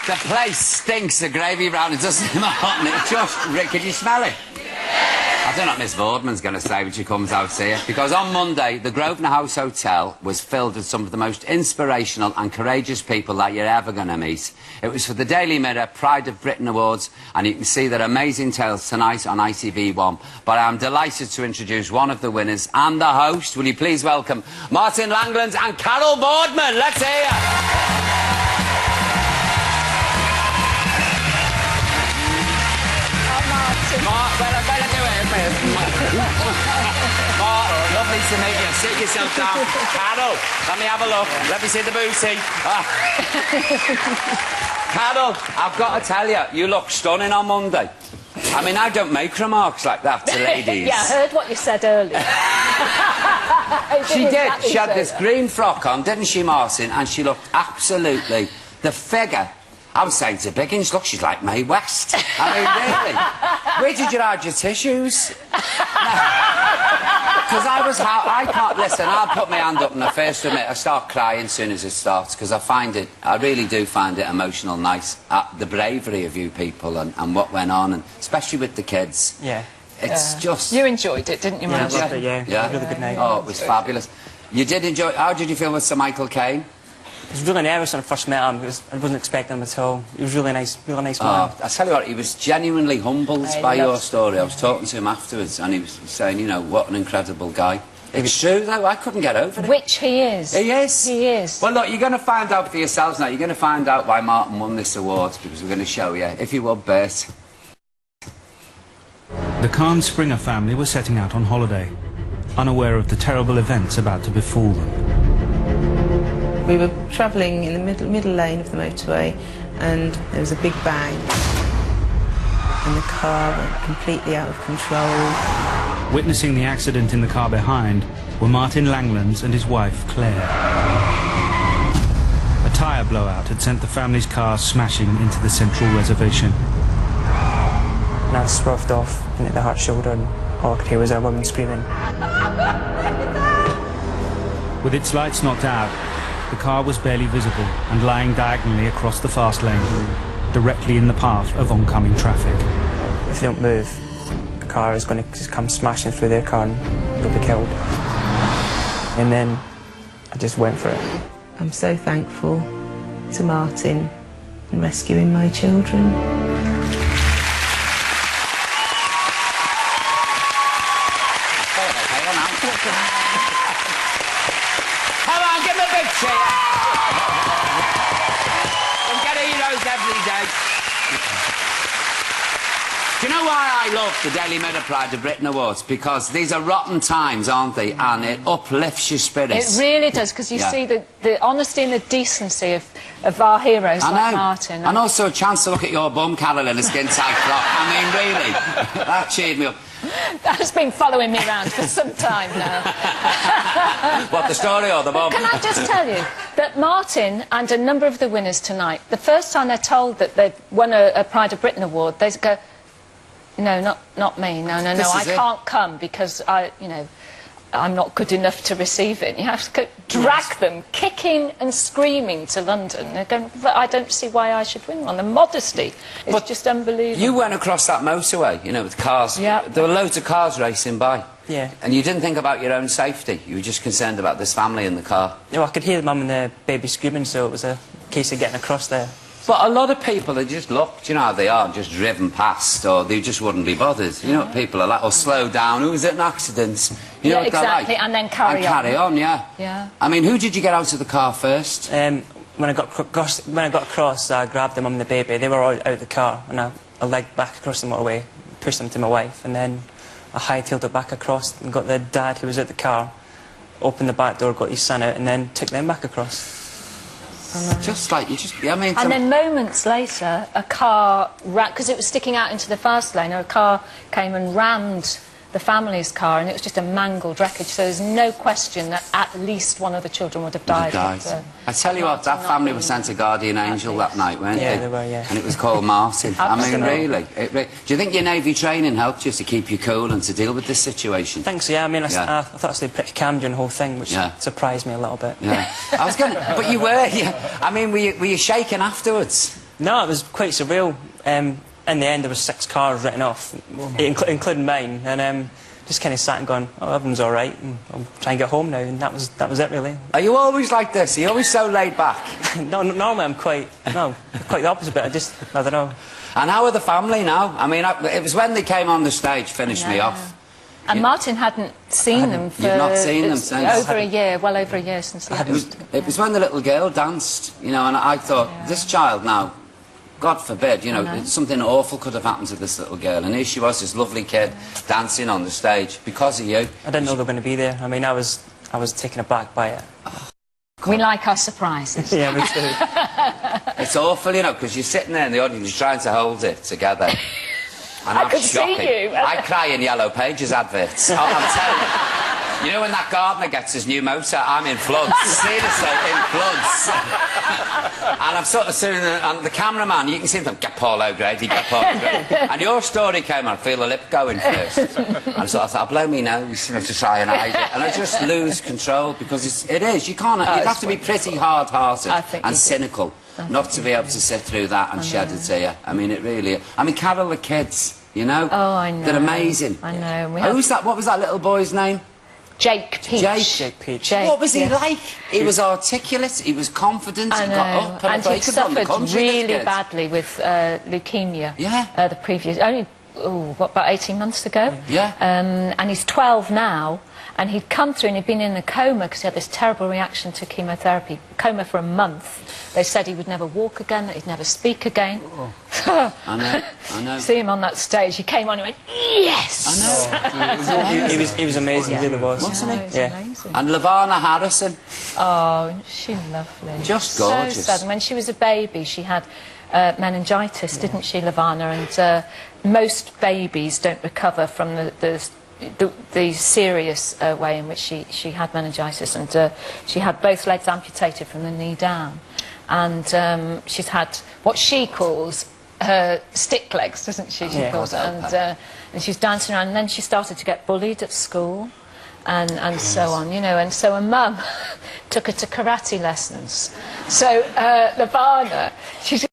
The place stinks of gravy round. It doesn't hot, and it just... Can you smell it? I don't know what Miss Vorderman's going to say when she comes out here, because on Monday, the Grosvenor House Hotel was filled with some of the most inspirational and courageous people that you're ever going to meet. It was for the Daily Mirror Pride of Britain Awards, and you can see their amazing tales tonight on ITV1. But I'm delighted to introduce one of the winners and the host. Will you please welcome Martin Langlands and Carol Vorderman? Let's hear you. Mark, well, I better do it. Mark, lovely to meet you. Sit yourself down. Carol, let me have a look. Let me see the booty. Carol, I've got to tell you, you look stunning on Monday. I mean, I don't make remarks like that to ladies. Yeah, I heard what you said earlier. She did. She had this green frock on, didn't she, Martin? And she looked absolutely... The figure... I was saying to Biggins, look, she's like Mae West. I mean, really? Where did you hide your tissues? Because I can't... Listen, I'll put my hand up and I first admit I start crying as soon as it starts, because I really do find it emotional, nice, the bravery of you people and what went on, and especially with the kids. Yeah. It's just... You enjoyed it, didn't you, Martin? Yeah, I loved it, yeah. Yeah. Really good night. Oh, it was fabulous. You did enjoy... How did you feel with Sir Michael Caine? I was really nervous when I first met him because I wasn't expecting him at all. He was really nice man. I tell you what, he was genuinely humbled by your story. I was talking to him afterwards and he was saying, you know, what an incredible guy. It's true, though, I couldn't get over it. Which he is. He is. He is. Well, look, you're going to find out for yourselves now. You're going to find out why Martin won this award, because we're going to show you. If you would, Bert. The Caine Springer family were setting out on holiday, unaware of the terrible events about to befall them. We were travelling in the middle lane of the motorway and there was a big bang and the car went completely out of control. Witnessing the accident in the car behind were Martin Langlands and his wife, Claire. A tyre blowout had sent the family's car smashing into the central reservation. And I swerved off and hit the hard shoulder, and all I could hear was our woman screaming. With its lights knocked out, the car was barely visible and lying diagonally across the fast lane, directly in the path of oncoming traffic. If they don't move, the car is going to just come smashing through their car and they'll be killed. And then I just went for it. I'm so thankful to Martin in rescuing my children. Come on, give him a big cheer. Don't get heroes every day. Do you know why I love the Daily Mirror Pride of Britain Awards? Because these are rotten times, aren't they? And it uplifts your spirits. It really does, because you see the honesty and the decency of our heroes like Martin. And also a chance to look at your bum, Carol, in a skin-tight frock. I mean, really, that cheered me up. That's been following me around for some time now. What, the story or the bum? Can I just tell you that Martin and a number of the winners tonight, the first time they're told that they've won a Pride of Britain award, they go, no, not me, no, I can't come because I'm not good enough to receive it. You have to drag them, kicking and screaming, to London. They're going, I don't see why I should win one. The modesty is just unbelievable. You went across that motorway, you know, with cars. Yeah. There were loads of cars racing by. Yeah. And you didn't think about your own safety. You were just concerned about this family in the car. No, I could hear the mum and the baby screaming, so it was a case of getting across there. But a lot of people, they just looked, you know how they are, just driven past, or they just wouldn't be bothered. You know what people are like, or slow down, who was at an accident? You know what exactly, like? and then carry on, yeah. Yeah. I mean, who did you get out of the car first? When I got across, I grabbed the mum and the baby. They were all out of the car, and I legged back across the motorway, pushed them to my wife, and then I hightailed it back across and got the dad who was at the car, opened the back door, got his son out, and then took them back across. Just like, I mean... And then moments later, a car ran, because it was sticking out into the fast lane, a car came and rammed the family's car, and it was just a mangled wreckage, so there's no question that at least one of the children would have died. I tell you what, that family was sent a guardian angel that night, weren't they? Yeah, they were, yeah. And it was called Martin. I mean, really. Do you think your Navy training helped you to keep you cool and to deal with this situation? Thanks, yeah. I mean, I thought I stayed pretty calm during the whole thing, which surprised me a little bit. Yeah. But you were, yeah. I mean, were you shaking afterwards? No, it was quite surreal. In the end, there was 6 cars written off, including mine, and just kind of sat and going, oh, everyone's all right, and I'll try and get home now, and that was it, really. Are you always like this? Are you always so laid back? No, normally I'm quite the opposite, but I don't know. And how are the family now? I mean, it was when they came on the stage, finished me off. And Martin hadn't seen them for... You've not seen them since? Over a year, well over a year since he left. It was when the little girl danced, you know, and I thought, this child now, God forbid, you know, something awful could have happened to this little girl. And here she was, this lovely kid, dancing on the stage because of you. I didn't know they were going to be there. I mean, I was taken aback by it. We like our surprises. Yeah, me too. It's awful, you know, because you're sitting there in the audience, you're trying to hold it together. And I could see you. I cry in Yellow Pages adverts. I'm telling you. You know when that gardener gets his new motor, I'm in floods. Seriously, in floods. And I'm sort of sitting there, and the cameraman, you can see him, get Paul O'Grady, get Paul O'Grady. And your story came on, I feel the lip going first. And so I thought, I'll blow me nose, you know, to try and hide it. And I just lose control, because it is. You can't, you'd have to be pretty hard-hearted and cynical not to be able to sit through that and shed a tear. I mean, it really... I mean, Carol, the kids, you know? Oh, I know. They're amazing. I know. Who's that? What was that little boy's name? Jake Peach. Jake Peach. What was he like? He was articulate, he was confident, he got up and he suffered country, really badly with leukemia. Yeah. The previous, only, what, about 18 months ago? Yeah. And he's 12 now, and he'd come through and he'd been in a coma because he had this terrible reaction to chemotherapy. Coma for a month. They said he would never walk again, that he'd never speak again. I know. See him on that stage, he came on and went, yes! I know. He was amazing, he really was. Wasn't he? Yeah. Amazing. And Lavana Harrison. Oh, she's lovely. Just gorgeous. So sad. When she was a baby, she had meningitis, didn't she, Lavana? And most babies don't recover from the serious way in which she had meningitis, and she had both legs amputated from the knee down. And she's had what she calls her stick legs, doesn't she? She calls it. And she's dancing around, and then she started to get bullied at school, and so on, you know. And so her mum took her to karate lessons. So Lavana, she's